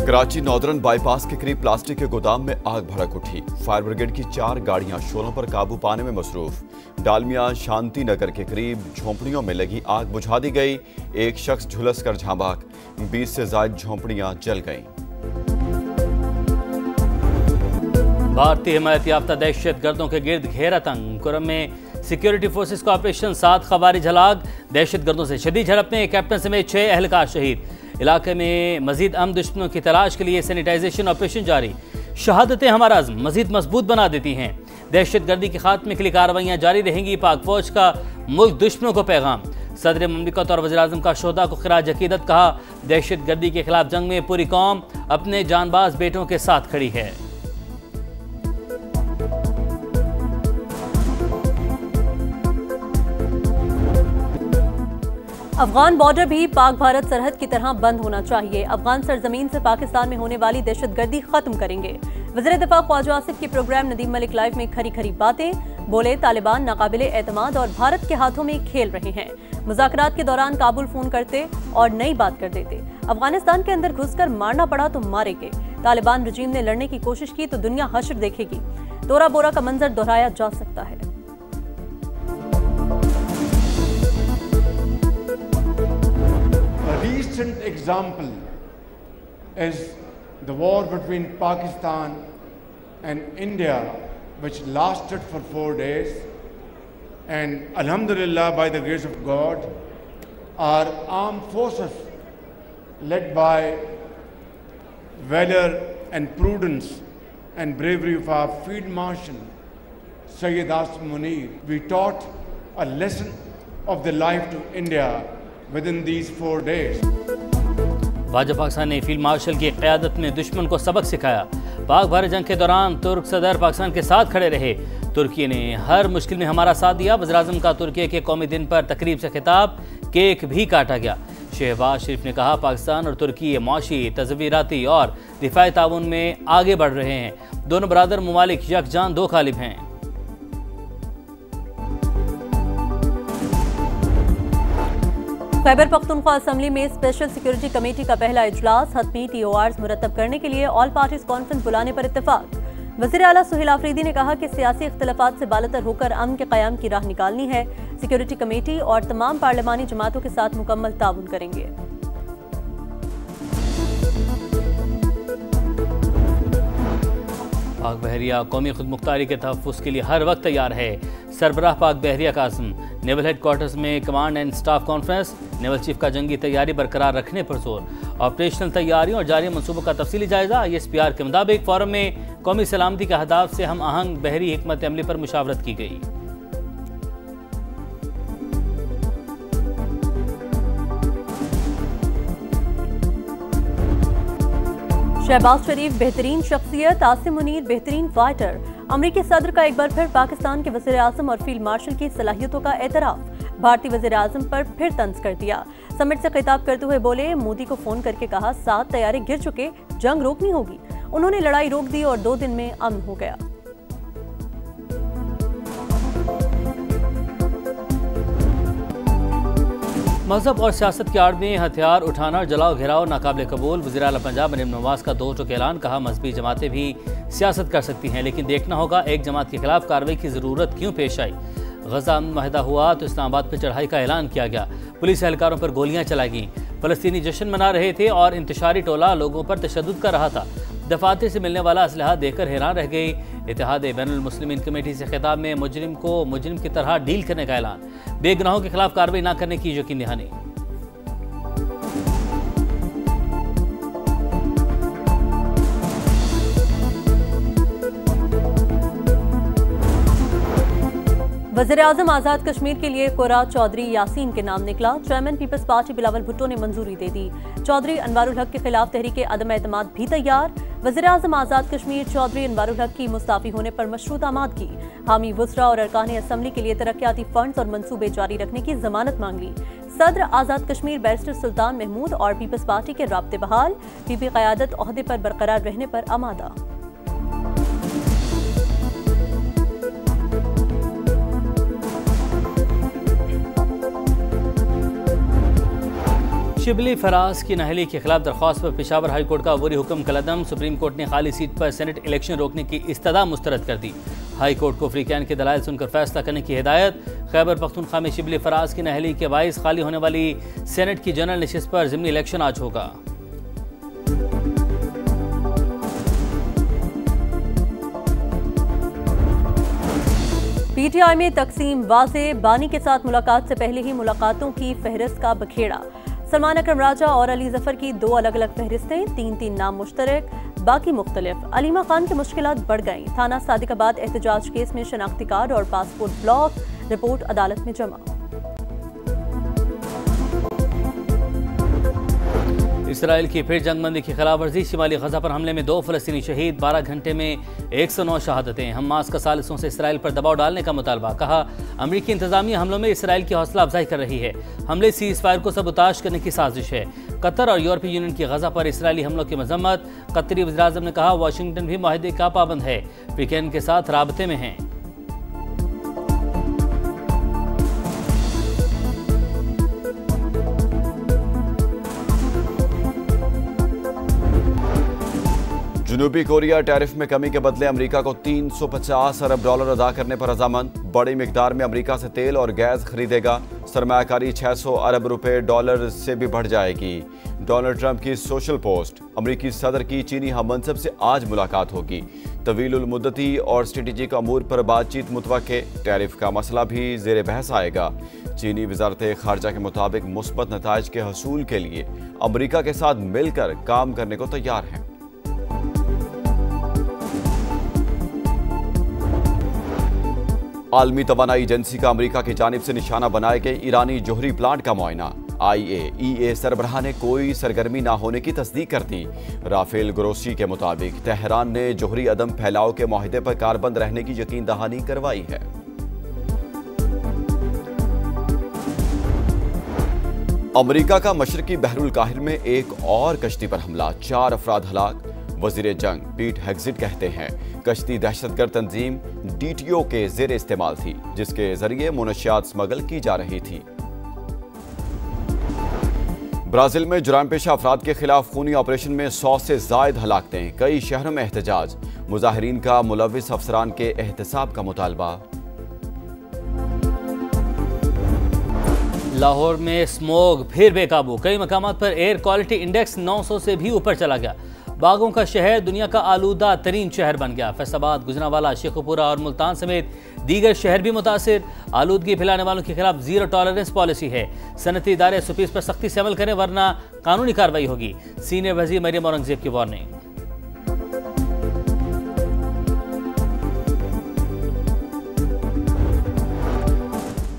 Karachi northern bypass के करीब plastic के गोदाम में आग भड़क उठी। फायर ब्रिगेड की 4 गाड़ियां शोलों पर काबू पाने में मसरूफ। डालमिया शांति नगर के करीब झोंपड़ियों में लगी आग बुझा दी गई। एक शख्स झुलस कर झांक, 20 से ज्यादा झोंपड़ियां जल गईं। भारतीय हिमायत याफ्ता दहशत गर्दों के गिर्द घेरा तंग। कुरम में सिक्योरिटी फोर्सेस का ऑपरेशन 7 खवारिज हलाक। दहशत गर्दों से शदीद झड़प में कैप्टन समेत 6 एहलकार शहीद। इलाके में मजीद अहम दुश्मनों की तलाश के लिए सैनिटाइजेशन ऑपरेशन जारी। शहादतें हमारा अज़्म मजीद मजबूत बना देती हैं। दहशत गर्दी के खात्मे के लिए कार्रवाइयाँ जारी रहेंगी। पाक फौज का मुल्क दुश्मनों को पैगाम। सदर ममलिकत और वज़ीर आज़म का शोहदा को खिराज अकीदत। कहा, दहशत गर्दी के खिलाफ जंग में पूरी कौम अपने जानबाज बेटों के साथ खड़ी है। अफगान बॉर्डर भी पाक भारत सरहद की तरह बंद होना चाहिए। अफगान सरजमीन से पाकिस्तान में होने वाली दहशतगर्दी खत्म करेंगे। वज़ीर दिफा ख्वाजा आसिफ की प्रोग्राम नदीम मलिक लाइव में खरी खरी बातें। बोले, तालिबान नाकाबिले एतमाद और भारत के हाथों में खेल रहे हैं। मुज़ाकरात के दौरान काबुल फोन करते और नई बात कर देते। अफगानिस्तान के अंदर घुसकर मारना पड़ा तो मारेंगे। तालिबान रजीम ने लड़ने की कोशिश की तो दुनिया हश्र देखेगी। तोरा बोरा का मंजर दोहराया जा सकता है। Recent example is the war between Pakistan and India, which lasted for 4 days, and alhamdulillah, by the grace of God, our armed forces led by valor and prudence and bravery of our Field Marshal Sayyid Asim Munir, we taught a lesson of the life to India within these 4 days. Bhajpa Pakistan ने field marshal की क़यादत में दुश्मन को सबक सिखाया। पाक भारत जंग के दौरान तुर्क सदर पाकिस्तान के साथ खड़े रहे। तुर्की ने हर मुश्किल में हमारा साथ दिया। वज़ीर आज़म का तुर्की के कौमी दिन पर तकरीब से खिताब। केक भी काटा गया। शहबाज शरीफ ने कहा, पाकिस्तान और तुर्की माशी, तज़वीराती और दिफाई ताउन में आगे बढ़ रहे हैं। दोनों बरादर ममालिक यकजान दो कालिब हैं। खैबर पख्तूनख्वा असम्बली में स्पेशल सिक्योरिटी कमेटी का पहला इजलास। हतमी TORs मुरतब करने के लिए ऑल पार्टीज कॉन्फ्रेंस बुलाने पर इत्तेफाक। वज़ीर आला सुहेल आफरीदी ने कहा कि सियासी इख्तलाफात से बालतर होकर अमन के क़याम की राह निकालनी है। सिक्योरिटी कमेटी और तमाम पार्लिमानी जमातों के साथ मुकम्मल ताउन करेंगे। पाक बहरिया कौमी खुदमुख्तारी के तहफ़्फ़ुज़ के लिए हर वक्त तैयार है। सरबराह पाक बहरिया कासिम। नेवल हेडक्वार्टर्स में command and staff conference. Naval chief का जंगी तैयारी बरकरार रखने पर जोर। ऑपरेशनल तैयारियों और जारी मनसूबों का तफसीली जायजा। ISPR के मुताबिक फोरम में कौमी सलामती के अहदाफ से हम आहंग बहरी हिकमत अमली पर मुशावरत की गई। शहबाज शरीफ बेहतरीन शख्सियत, आसिम मुनीर बेहतरीन फाइटर। अमरीकी सदर का एक बार फिर पाकिस्तान के वज़ीर आज़म और फील्ड मार्शल की सलाहियतों का एतराफ़। भारतीय वज़ीर आज़म पर फिर तंज कर दिया। समिट से खिताब करते हुए बोले, मोदी को फोन करके कहा 7 तैयारे गिर चुके, जंग रोकनी होगी। उन्होंने लड़ाई रोक दी और 2 दिन में अमन हो गया। मजहब और सियासत की आड़ में हथियार उठाना और जलाओ घेराव नाकाबिले कबूल। वज़ीर आला पंजाब मरीम नवाज का 2 टूक ऐलान। कहा, मजहबी जमातें भी सियासत कर सकती हैं, लेकिन देखना होगा एक जमात के खिलाफ कार्रवाई की ज़रूरत क्यों पेश आई। गजा मुआहदा हुआ तो इस्लामाबाद पर चढ़ाई का ऐलान किया गया। पुलिस एहलकारों पर गोलियां चलाई गईं। फ़लस्तीनी जश्न मना रहे थे और इंतशारी टोला लोगों पर तशद्दुद कर रहा था। दफातर से मिलने वाला असलहा देखकर हैरान रह गई। इत्तेहाद बैनुल मुस्लिमीन कमेटी से खिताब में मुजरिम को मुजरिम की तरह डील करने का ऐलान। बेगुनाहों के खिलाफ कार्रवाई न करने की यकीन दहानी। वज़ीर आज़म आज़ाद कश्मीर के लिए कोरा चौधरी यासीन के नाम निकला। Chairman Peoples Party Bilawal Bhutto ने मंजूरी दे दी। चौधरी अनवारुल हक के खिलाफ तहरीक अदम एतमाद भी तैयार। वज़ीर आज़म आज़ाद कश्मीर चौधरी अनवारुल हक की मुस्ताफ़ी होने पर मशरूत आमादगी। हामी वुज़रा और अरकान असम्बली के लिए तरक्याती फंड्स और मनसूबे जारी रखने की जमानत मांग ली। सदर आज़ाद कश्मीर बैरिस्टर सुल्तान महमूद और पीपल्स पार्टी के राब्ते बहाल। PP क़यादत ओहदे पर बरकरार रहने पर आमादा। शिबली फराज की नाअहली के खिलाफ दरख्वास्त पर पेशावर हाई कोर्ट का अबूरी हुक्म कलअदम। सुप्रीम कोर्ट ने खाली सीट पर सेनेट इलेक्शन रोकने की इस्तदा मुस्तरद कर दी। हाई कोर्ट को फ्रीकैन के दलाइल सुनकर फैसला करने की हिदायत। खैबर पख्तूनख्वा में शिबली फराज की नाअहली के बाइस खाली होने वाली सेनेट की जनरल नशिस्त पर ज़िमनी इलेक्शन आज होगा। पीटीआई में तकसीम वाज़े, बानी के साथ मुलाकात से पहले ही मुलाकातों की फहरिस्त का बखेड़ा। सलमान अकरम राजा और अली जफर की दो अलग अलग फहरिस्तें, 3-3 नाम मुश्तरक, बाकी मुख्तलिफ। अलीमा खान की मुश्किलात बढ़ गईं। थाना सादिकाबाद एहतजाज केस में शनाख्ती कार्ड और पासपोर्ट ब्लॉक, रिपोर्ट अदालत में जमा। इसराइल की फिर जंगबंदी की खिलाफ वर्जी। शिमाली गजा पर हमले में 2 फ़लस्तीनी शहीद, 12 घंटे में 109 शहादतें। हमास का सालिसों से इसराइल पर दबाव डालने का मुतालबा। कहा अमरीकी इंतजामिया हमलों में इसराइल की हौसला अफजाई कर रही है। हमले सीज़ फायर को सबूताश करने की साजिश है। कतर और यूरोपीय यूनियन की गजा पर इसराइली हमलों की मजम्मत। कतरी वज़ीर-ए-आज़म ने कहा वाशिंगटन भी मुआहदे का पाबंद है, फ्रीकैन के साथ राबते में है। जनूबी कोरिया टैरिफ में कमी के बदले अमेरिका को 350 अरब डॉलर अदा करने पर रजामंद। बड़ी मिकदार में अमेरिका से तेल और गैस खरीदेगा। सरमायाकारी 600 अरब रुपए डॉलर से भी बढ़ जाएगी। डोनाल्ड ट्रंप की सोशल पोस्ट। अमेरिकी सदर की चीनी हममनसब से आज मुलाकात होगी। तवीलुल मुद्दती और स्ट्रेटेजिक अमूर पर बातचीत मुतवक्के। टैरिफ का मसला भी ज़ेर बहस आएगा। चीनी वजारत खारजा के मुताबिक मुस्बत नताइज के हसूल के लिए अमेरिका के साथ मिलकर काम करने को तैयार है। आलमी तवानाई एजेंसी का अमेरिका की जानिब से निशाना बनाए गए ईरानी जोहरी प्लांट का मुआयना। IAEA सरबराह ने कोई सरगर्मी न होने की तस्दीक कर दी। राफेल ग्रोसी के मुताबिक तेहरान ने जोहरी अदम फैलाव के मुआहदे पर कारबंद रहने की यकीन दहानी करवाई है। अमेरिका का मशरकी बहरुल काहिर में एक और कश्ती पर हमला, 4 अफराद हलाक। वजीर जंग पीट हेग्जिट कहते हैं कश्ती दहशतगर्द तंजीम DTO के जेर इस्तेमाल थी, जिसके जरिए मुनशियात स्मगल की जा रही थी। ब्राजील में जुराम पेशा अफराद के खिलाफ खूनी ऑपरेशन में 100 से जायद हलाकतें। कई शहरों में एहतजाज। मुजाहिरीन का मुलविस अफसरान के एहतसाब का मुतालबा। लाहौर में स्मोग फिर बेकाबू। कई मकामात पर एयर क्वालिटी इंडेक्स 900 से भी ऊपर चला गया। बागों का शहर दुनिया का आलूदा तरीन शहर बन गया। फैसलाबाद, गुजरांवाला, शेखुपुरा और मुल्तान समेत दीगर शहर भी मुतासिर। आलूदगी फैलाने वालों के खिलाफ 0 टॉलरेंस पॉलिसी है। सनती इदारे सुपीस पर सख्ती से अमल करें वरना कानूनी कार्रवाई होगी। सीनियर वजीर मरियम औरंगजेब की वार्निंग।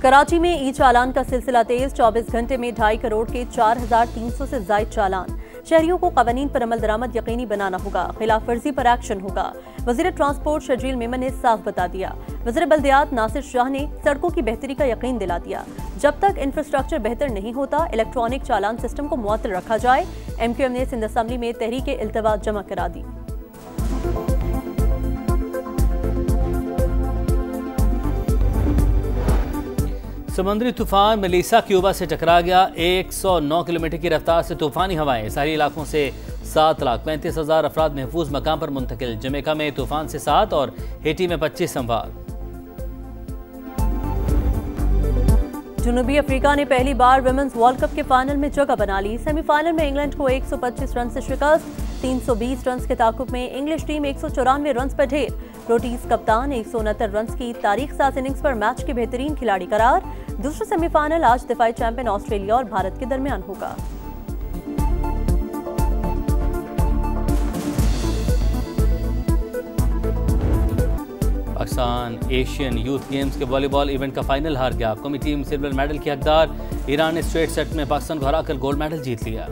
कराची में ई चालान का सिलसिला तेज। 24 घंटे में 2.5 करोड़ के 4,300 से जायद चालान। शहरियों को कवानीन पर अमल दरामद यकीनी बनाना होगा। खिलाफ वर्जी पर एक्शन होगा। वजीर ट्रांसपोर्ट शजील मेमन ने साफ बता दिया। वजीर बल्दियात नासिर शाह ने सड़कों की बेहतरी का यकीन दिला दिया। जब तक इंफ्रास्ट्रक्चर बेहतर नहीं होता, इलेक्ट्रॉनिक चालान सिस्टम को मुअत्तल रखा जाए। MQM ने सिंध असम्बली में तहरीक इल्तवा जमा करा दी। समुद्री तूफान मेलिसा क्यूबा से टकरा गया। 109 किलोमीटर की रफ्तार से तूफानी हवाएं। साहिली इलाकों से 7,35,000 अफराद महफूज मकाम पर मुंतकिल। जमैका में तूफान से 7 और हेटी में 25 अमवात। जनूबी अफ्रीका ने पहली बार विमेंस वर्ल्ड कप के फाइनल में जगह बना ली। सेमीफाइनल में इंग्लैंड को 125 रन से शिकस्त। 320 रन के ताकुब में इंग्लिश टीम 194 रन पर ढेर। प्रोटीज कप्तान 169 रन की तारीख साज इनिंग्स पर मैच के बेहतरीन खिलाड़ी करार। दूसरा सेमीफाइनल आज दिफाई चैंपियन ऑस्ट्रेलिया और भारत के दरमियान होगा। पाकिस्तान एशियन यूथ गेम्स के वॉलीबॉल इवेंट का फाइनल हार गया। कौमी टीम सिल्वर मेडल की हकदार। ईरान ने स्ट्रेट सेट में पाकिस्तान को हराकर गोल्ड मेडल जीत लिया।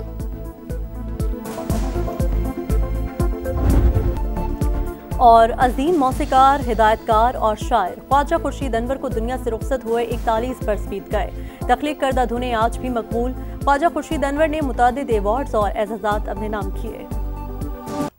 और अजीम मौसीकार, हिदायतकार और शायर ख्वाजा खुर्शीद अनवर को दुनिया से रुखसत हुए 41 बरस बीत गए। तख्लीक करदा धुनें आज भी मकबूल। ख्वाजा खुर्शीद अनवर ने मुतादिद अवार्ड्स और एजाज़ात अपने नाम किए।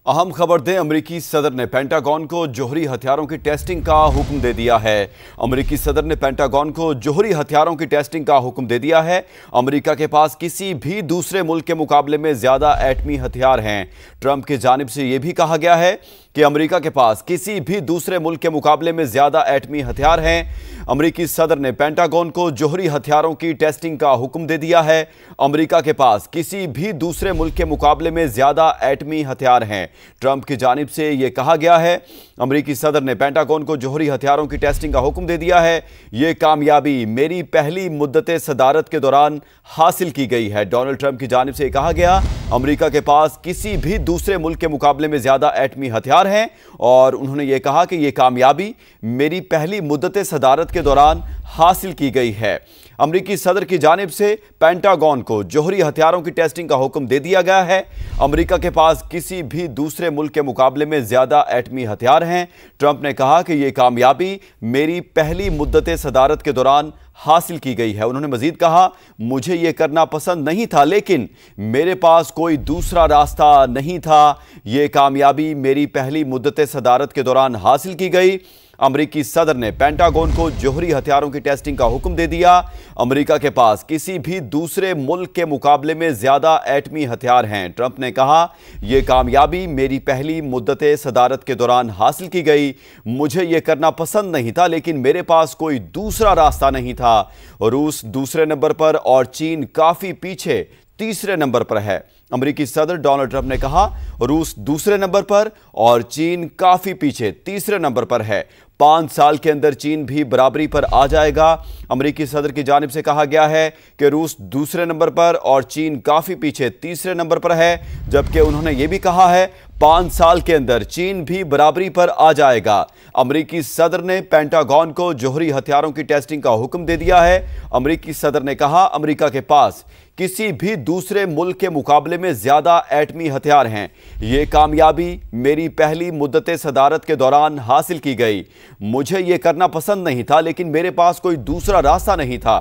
अहम खबर दें, अमेरिकी सदर ने पेंटागन को जौहरी हथियारों की टेस्टिंग का हुक्म दे दिया है। अमेरिकी सदर ने पेंटागन को जौहरी हथियारों की टेस्टिंग का हुक्म दे दिया है। अमेरिका के पास किसी भी दूसरे मुल्क के मुकाबले में ज्यादा एटमी हथियार हैं। ट्रंप की जानिब से यह भी कहा गया है कि अमेरिका के पास किसी भी दूसरे मुल्क के मुकाबले में ज्यादा एटमी हथियार हैं। अमेरिकी सदर ने पेंटागन को जौहरी हथियारों की टेस्टिंग का हुक्म दे दिया है। अमेरिका के पास किसी भी दूसरे मुल्क के मुकाबले में ज्यादा एटमी हथियार हैं। ट्रंप की जानिब से यह कहा गया है। अमेरिकी सदर ने पेंटागन को जौहरी हथियारों की टेस्टिंग का हुक्म दे दिया है। यह कामयाबी मेरी पहली मुद्दत सदारत के दौरान हासिल की गई है। डोनाल्ड ट्रंप की जानिब से कहा गया, अमेरिका के पास किसी भी दूसरे मुल्क के मुकाबले में ज्यादा एटमी हथियार हैं और उन्होंने यह कहा कि यह कामयाबी मेरी पहली मुद्दत सदारत के दौरान हासिल की गई है। अमेरिकी सदर की जानिब से पेंटागन को जौहरी हथियारों की टेस्टिंग का हुक्म दे दिया गया है। अमेरिका के पास किसी भी दूसरे मुल्क के मुकाबले में ज्यादा एटमी हथियार हैं। ट्रंप ने कहा कि यह कामयाबी मेरी पहली मुद्दत सदारत के दौरान हासिल की गई है। उन्होंने मजीद कहा, मुझे यह करना पसंद नहीं था लेकिन मेरे पास कोई दूसरा रास्ता नहीं था। यह कामयाबी मेरी पहली मुद्दत सदारत के दौरान हासिल की गई। अमेरिकी सदर ने पेंटागन को जौहरी हथियारों की टेस्टिंग का हुक्म दे दिया। अमेरिका के पास किसी भी दूसरे मुल्क के मुकाबले में ज्यादा एटमी हथियार हैं। ट्रंप ने कहा, यह कामयाबी मेरी पहली मुद्दत सदारत के दौरान हासिल की गई। मुझे यह करना पसंद नहीं था लेकिन मेरे पास कोई दूसरा रास्ता नहीं था। रूस दूसरे नंबर पर और चीन काफी पीछे तीसरे नंबर पर है। अमेरिकी सदर डोनाल्ड ट्रंप ने कहा, रूस दूसरे नंबर पर और चीन काफी पीछे तीसरे नंबर पर है। 5 साल के अंदर चीन भी बराबरी पर आ जाएगा। अमेरिकी सदर की जानिब से कहा गया है कि रूस दूसरे नंबर पर और चीन काफी पीछे तीसरे नंबर पर है, जबकि उन्होंने यह भी कहा है 5 साल के अंदर चीन भी बराबरी पर आ जाएगा। अमेरिकी सदर ने पेंटागन को जौहरी हथियारों की टेस्टिंग का हुक्म दे दिया है। अमेरिकी सदर ने कहा, अमेरिका के पास किसी भी दूसरे मुल्क के मुकाबले में ज्यादा एटमी हथियार हैं। यह कामयाबी मेरी पहली मुद्दत सदारत के दौरान हासिल की गई। मुझे यह करना पसंद नहीं था लेकिन मेरे पास कोई दूसरा रास्ता नहीं था।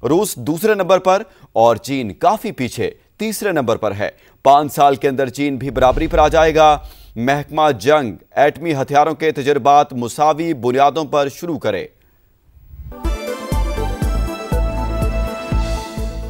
रूस दूसरे नंबर पर और चीन काफी पीछे तीसरे नंबर पर है। 5 साल के अंदर चीन भी बराबरी पर आ जाएगा। महकमा जंग एटमी हथियारों के तजुर्बात मुसावी बुनियादों पर शुरू करे।